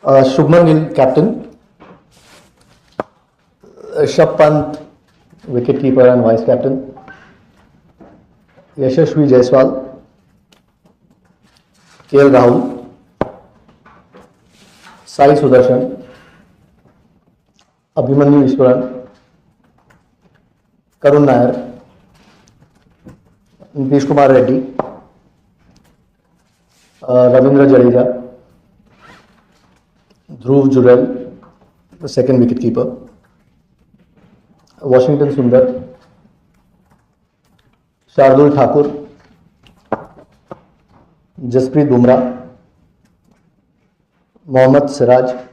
Shubman Gill, captain. Rishabh Pant, wicket-keeper and vice-captain. Yashasvi Jaiswal, KL Rahul, Sai Sudarshan, Abhimanyu Ishwaran, Karun Nair, Nitish Kumar Reddy, Ravindra Jadeja, Dhruv Jurel, the second wicket-keeper, Washington Sundar, Shardul Thakur, Jasprit Bumrah, Mohammad Siraj,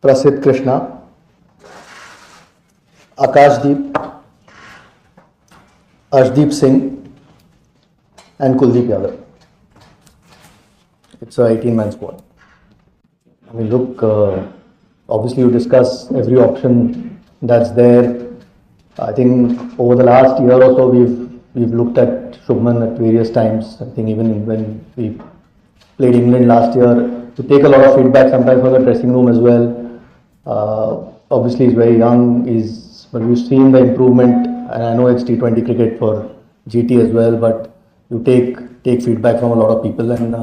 Prasidh Krishna, Akashdeep, Arshdeep Singh, and Kuldeep Yadav. It's a 18-man squad. I mean, look, obviously you discuss every option that's there. I think over the last year or so, we've looked at Shubman at various times. I think even when we played England last year, to take a lot of feedback sometimes from the dressing room as well. Obviously, he's very young, but we've seen the improvement, and I know it's T20 cricket for GT as well, but you take feedback from a lot of people, and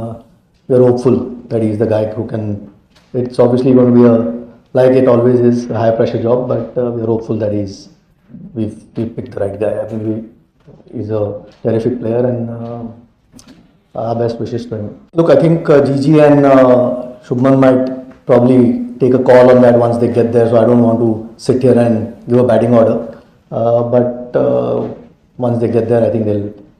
we're hopeful that he's the guy who can. It's obviously going to be like it always is, a high pressure job, but we're hopeful that we've picked the right guy. I mean, he's a terrific player, and our best wishes to him. Look, I think Gigi and Shubman might probably take a call on that once they get there, so I don't want to sit here and give a batting order. But once they get there, I think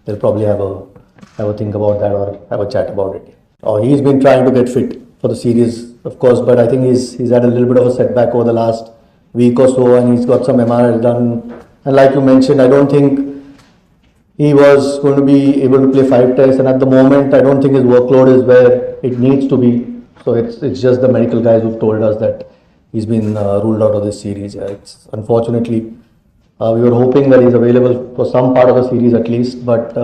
they'll probably have a think about that or have a chat about it. He's been trying to get fit for the series, of course, but I think he's had a little bit of a setback over the last week or so, and he's got some MRIs done. And like you mentioned, I don't think he was going to be able to play 5 tests, and at the moment, I don't think his workload is where it needs to be. So it's just the medical guys who've told us that he's been ruled out of this series. Yeah, it's unfortunately we were hoping that he's available for some part of the series at least, but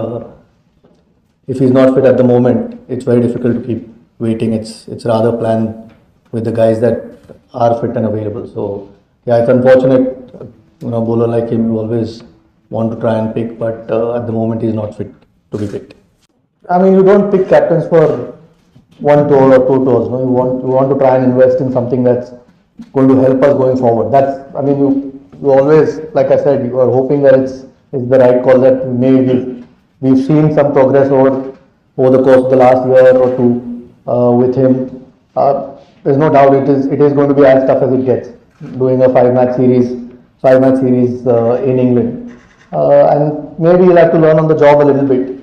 if he's not fit at the moment, it's very difficult to keep waiting. It's rather plan with the guys that are fit and available. So yeah, it's unfortunate. Bowler like him, you always want to try and pick, but at the moment he's not fit to be picked. I mean, you don't pick captains for one tour or 2 tours. No? You want to try and invest in something that's going to help us going forward. You always, like I said, you are hoping that it's the right call that we've seen some progress over the course of the last year or 2 with him. There's no doubt it is going to be as tough as it gets doing a 5-match series in England, and maybe he'll have to learn on the job a little bit.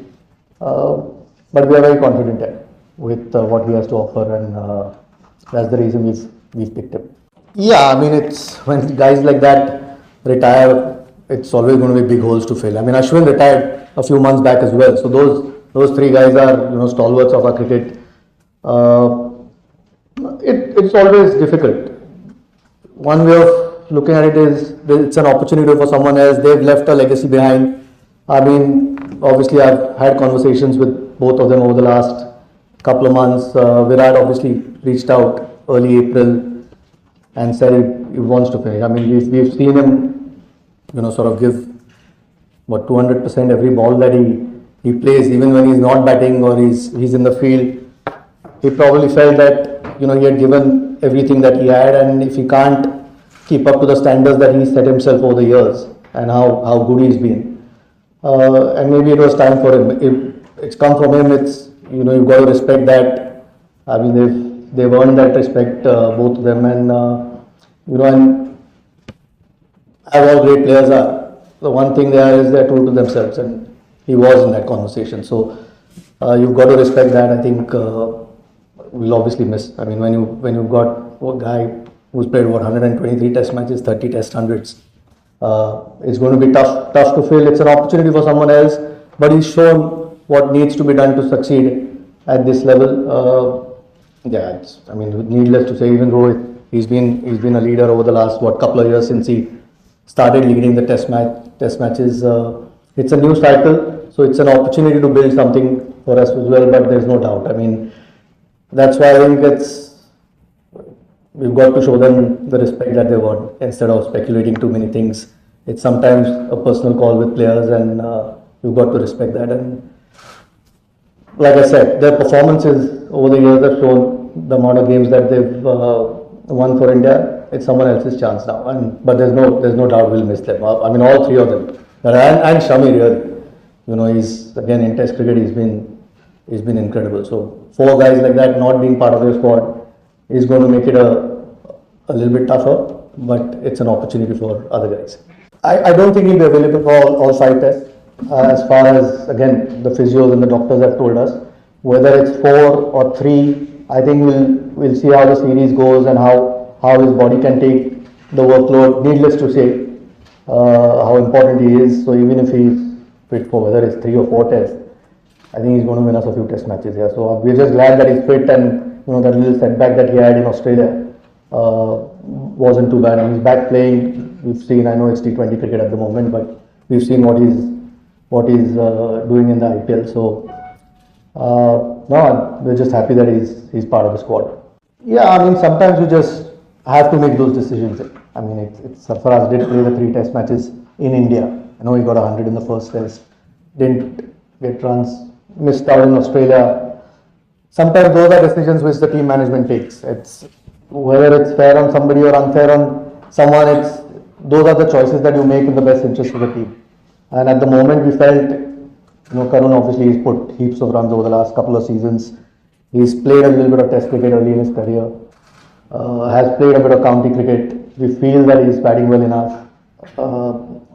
But we are very confident with what he has to offer, and that's the reason we've picked him. Yeah, I mean, it's when guys like that retire, it's always going to be big holes to fill. I mean, Ashwin retired a few months back as well, so those 3 guys are stalwarts of our cricket. It's always difficult. One way of looking at it is it's an opportunity for someone else. They've left a legacy behind. I mean, obviously I've had conversations with both of them over the last couple of months. Virat obviously reached out early April and said he wants to finish. I mean, we've seen him, sort of give 200% every ball that he plays, even when he's not batting or he's in the field. He probably felt that he had given everything that he had, and if he can't keep up to the standards that he set himself over the years and how good he's been, and maybe it was time for him. It's come from him. It's you've got to respect that. I mean, they've earned that respect, both of them, and and as all great players are, the one thing they are is they're true to themselves, and he was in that conversation. So you've got to respect that. I think we'll obviously miss. I mean, when you've got a guy who's played 123 test matches, 30 test hundreds, it's going to be tough to fill. It's an opportunity for someone else, but he's shown what needs to be done to succeed at this level. Needless to say, even though he's been a leader over the last couple of years since he started leading the test matches. It's a new cycle, so it's an opportunity to build something for us as well. But there's no doubt. I mean, That's why I think we've got to show them the respect that they want instead of speculating too many things. It's sometimes a personal call with players, and you've got to respect that. And like I said, their performances over the years have shown the amount of games that they've won for India. It's someone else's chance now, but there's no doubt we'll miss them. I mean, all three of them, and Shami really. He's again in Test cricket. He's been incredible. So four guys like that not being part of your squad is going to make it a little bit tougher, but it's an opportunity for other guys. I don't think he'll be available for all five tests. As far as, again, the physios and the doctors have told us, whether it's 4 or 3, I think we'll see how the series goes and how his body can take the workload. Needless to say, how important he is. So even if he's fit for whether it's 3 or 4 tests, I think he's going to win us a few test matches here. So we're just glad that he's fit, and that little setback that he had in Australia wasn't too bad. And he's back playing. We've seen, I know it's T20 cricket at the moment, but we've seen what he's doing in the IPL. So no, we're just happy that he's part of the squad. Yeah, I mean, sometimes you just have to make those decisions. I mean, Sarfaraz did play the 3 test matches in India. I know he got 100 in the first test, didn't get runs, missed out in Australia. Sometimes those are decisions which the team management takes. It's whether it's fair on somebody or unfair on someone. Those are the choices that you make in the best interest of the team. And at the moment, we felt, Karun obviously he's put heaps of runs over the last couple of seasons. He's played a little bit of Test cricket early in his career. Has played a bit of county cricket. We feel that he's batting well enough.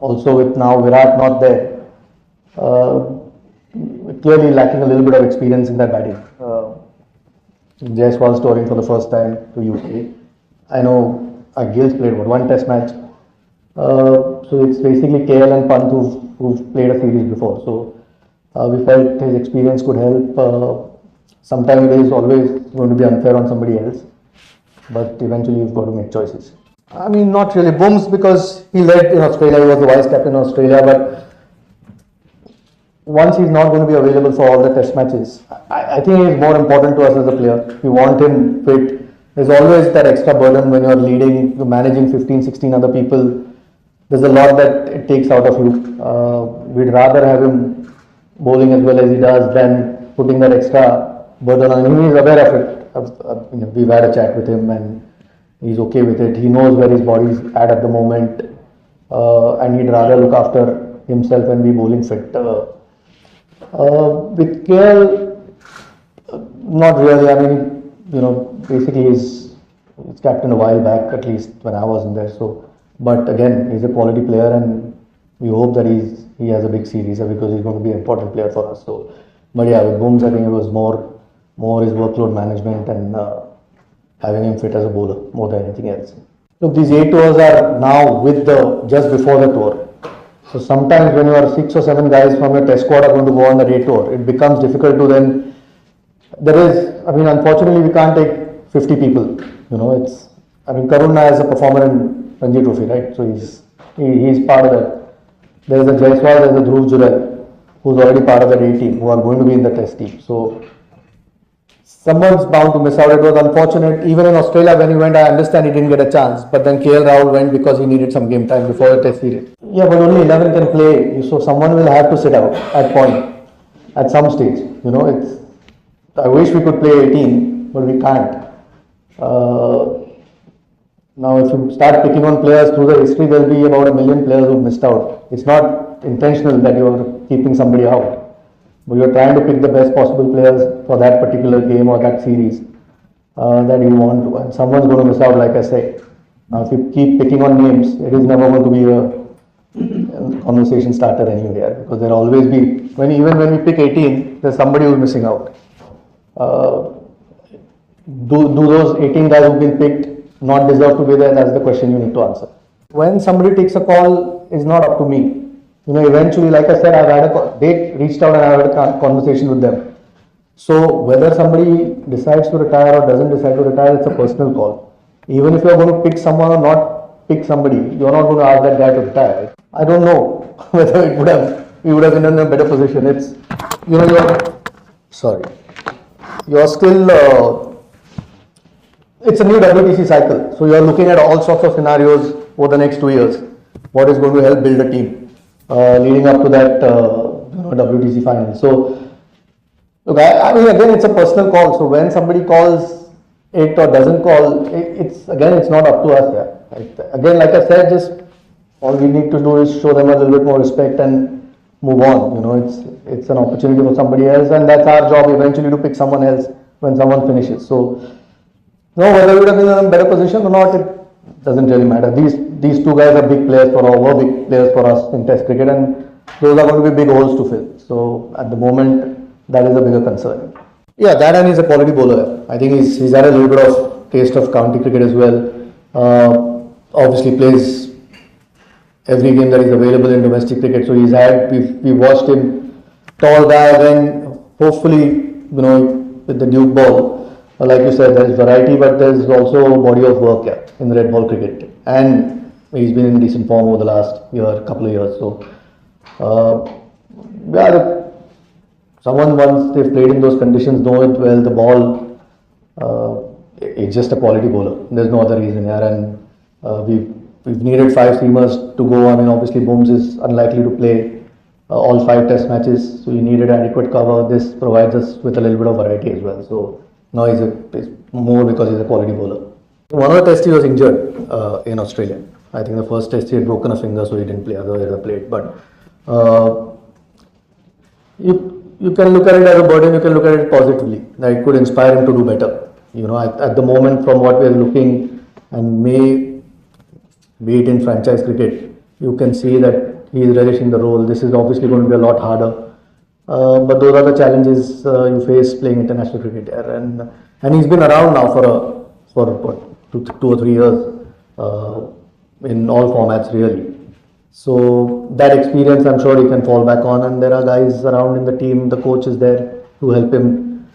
Also with now Virat not there, clearly lacking a little bit of experience in that batting. Jaiswal's touring for the first time to UK. I know Gill's played one test match. So it's basically KL and Pant who've played a series before. So we felt his experience could help. Sometimes it is always going to be unfair on somebody else, but eventually you've got to make choices. I mean, not really. Booms, because he led in Australia, he was the vice captain in Australia, but once he's not going to be available for all the test matches, I think he's more important to us as a player. We want him fit. There's always that extra burden when you're leading, you're managing 15, 16 other people. There's a lot that it takes out of you. We'd rather have him bowling as well as he does than putting that extra burden on him. He's aware of it. We've had a chat with him and he's okay with it. He knows where his body's at the moment, and he'd rather look after himself and be bowling fit. With KL, not really. I mean, basically he's captain a while back, at least when I wasn't there. So, but again, he's a quality player, and we hope that he has a big series because he's going to be an important player for us. So, but yeah, with Booms, I think it was more his workload management and having him fit as a bowler more than anything else. Look, these 8 tours are now just before the tour. So sometimes when you are 6 or 7 guys from your test squad are going to go on the day tour, it becomes difficult to then. Unfortunately, we can't take 50 people. Karuna is a performer in Ranji Trophy, right? So he's part of that. There's a Jaiswal, there's a Dhruv Jurel, who's already part of that A team, who are going to be in the test team. So someone's bound to miss out. It was unfortunate. Even in Australia, when he went, I understand he didn't get a chance. But then KL Rahul went because he needed some game time before the test series. Yeah, but only 11 can play. So someone will have to sit out at point, at some stage. I wish we could play 18, but we can't. Now, if you start picking on players through the history, there will be about 1 million players who missed out. It's not intentional that you're keeping somebody out. But you're trying to pick the best possible players for that particular game or that series that you want to. And someone's going to miss out, like I say. Now, if you keep picking on names, it is never going to be a conversation starter anywhere, because there'll always be, even when we pick 18, there's somebody who's missing out. Do those 18 guys who've been picked not deserve to be there? That's the question you need to answer. When somebody takes a call, it's not up to me. Eventually, like I said, they reached out and I had a conversation with them. So whether somebody decides to retire or doesn't decide to retire, it's a personal call. Even if you're going to pick someone or not pick somebody, you're not going to ask that guy to retire. I don't know whether we would have been in a better position. Sorry. you're still, it's a new WTC cycle. So you're looking at all sorts of scenarios over the next 2 years. What is going to help build a team leading up to that WTC final. So, look, I mean, again, it's a personal call. So when somebody calls it or doesn't call, it's not up to us. Yeah. Again, like I said, just all we need to do is show them a little bit more respect and move on. It's an opportunity for somebody else, and that's our job eventually to pick someone else when someone finishes. So, no, whether we would have been in a better position or not, it doesn't really matter. These two guys are big players were big players for us in Test cricket, and those are going to be big holes to fill. So at the moment, that is a bigger concern. Yeah, that, and he's a quality bowler. I think he's had a little bit of taste of county cricket as well. Obviously plays every game that is available in domestic cricket. So we've watched him, tall guy, then hopefully, with the Duke ball. Like you said, there's variety, but there's also a body of work in red ball cricket. And he's been in decent form over the last couple of years. So, someone once they've played in those conditions know it well. The ball, it's just a quality bowler. There's no other reason here. And we've needed 5 seamers to go. I mean, obviously, Booms is unlikely to play all 5 test matches. So you needed adequate cover. This provides us with a little bit of variety as well. So now he's more because he's a quality bowler. One of the tests he was injured in Australia. I think the first test he had broken a finger, so he didn't play. Otherwise, he played. But you can look at it as a burden. You can look at it positively. That it could inspire him to do better. At the moment, from what we are looking, and may be it in franchise cricket, you can see that he is relishing the role. This is obviously going to be a lot harder. But those are the challenges you face playing international cricket here, and he's been around now for what, 2 or 3 years in all formats really. So that experience, I'm sure he can fall back on, and there are guys around in the team. The coach is there to help him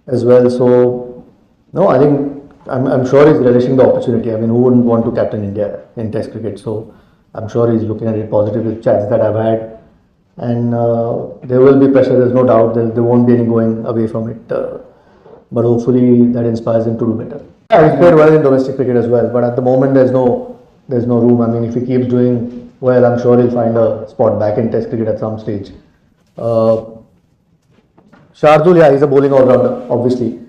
as well. So no, I think I'm sure he's relishing the opportunity. I mean, who wouldn't want to captain India in Test cricket? So I'm sure he's looking at it positive with chats that I've had. And there will be pressure, there's no doubt. There won't be any going away from it. But hopefully that inspires him to do better. Yeah, he's played well in domestic cricket as well. But at the moment, there's no room. I mean, if he keeps doing well, I'm sure he'll find a spot back in Test cricket at some stage. Shardul, yeah, he's a bowling all-rounder, obviously.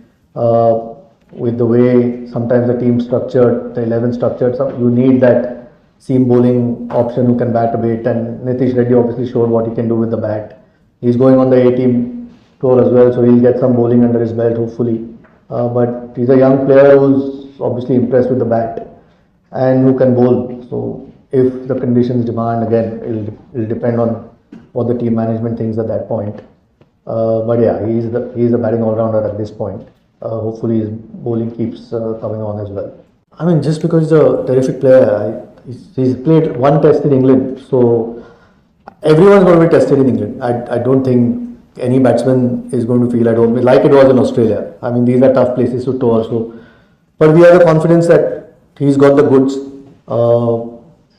With the way sometimes the team's structured, the 11 structured, you need that seam bowling option who can bat a bit, and Nitish Reddy obviously showed what he can do with the bat. He's going on the A-team tour as well, so he'll get some bowling under his belt hopefully. But he's a young player who's obviously impressed with the bat and who can bowl. So if the conditions demand, again, it'll depend on what the team management thinks at that point. But yeah, he's the batting all-rounder at this point. Hopefully his bowling keeps coming on as well. I mean, just because he's a terrific player, he's played 1 test in England, so everyone's going to be tested in England. I don't think any batsman is going to feel at home like it was in Australia. I mean, these are tough places to tour. So, but we have the confidence that he's got the goods.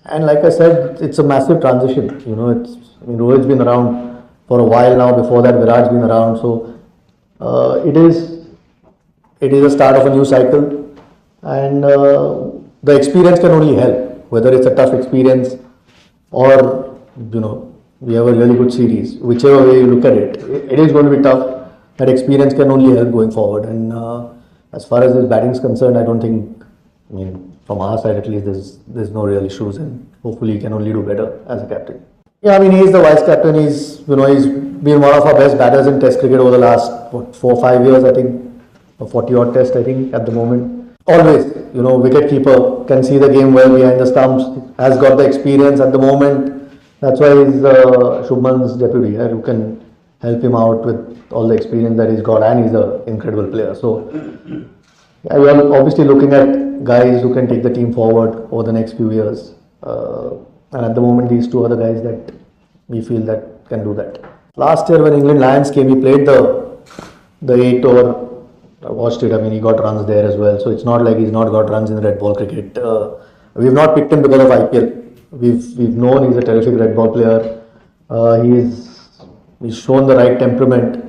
And like I said, it's a massive transition. Rohit's been around for a while now. Before that, Virat's been around. So it is a start of a new cycle, and the experience can only help. Whether it's a tough experience or, we have a really good series, whichever way you look at it, it is going to be tough. That experience can only help going forward. And as far as his batting is concerned, I don't think, from our side at least, there's no real issues, and hopefully he can only do better as a captain. Yeah, he's the vice captain. He's been one of our best batters in Test cricket over the last 4 or 5 years, I think, or 40 odd Test, I think, at the moment. Always, wicket keeper, can see the game well behind the stumps, has got the experience at the moment. That's why he's Shubman's deputy, who can help him out with all the experience that he's got, and he's an incredible player. So, yeah, we are obviously looking at guys who can take the team forward over the next few years. And at the moment, these 2 are the guys that we feel that can do that. Last year when England Lions came, he played the 8 over. I watched it. He got runs there as well. So it's not like he's not got runs in red ball cricket. We've not picked him because of IPL. We've known he's a terrific red ball player. He's shown the right temperament.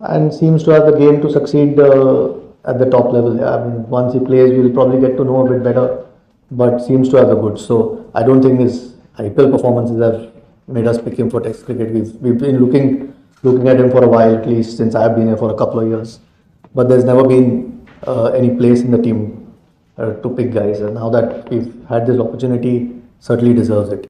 and seems to have the game to succeed at the top level. Yeah, I mean, once he plays, we'll probably get to know a bit better, but seems to have the goods. So I don't think his IPL performances have made us pick him for Test cricket. We've been looking at him for a while, at least since I've been here for a couple of years, but there's never been any place in the team to pick guys. And now that we've had this opportunity, certainly deserves it.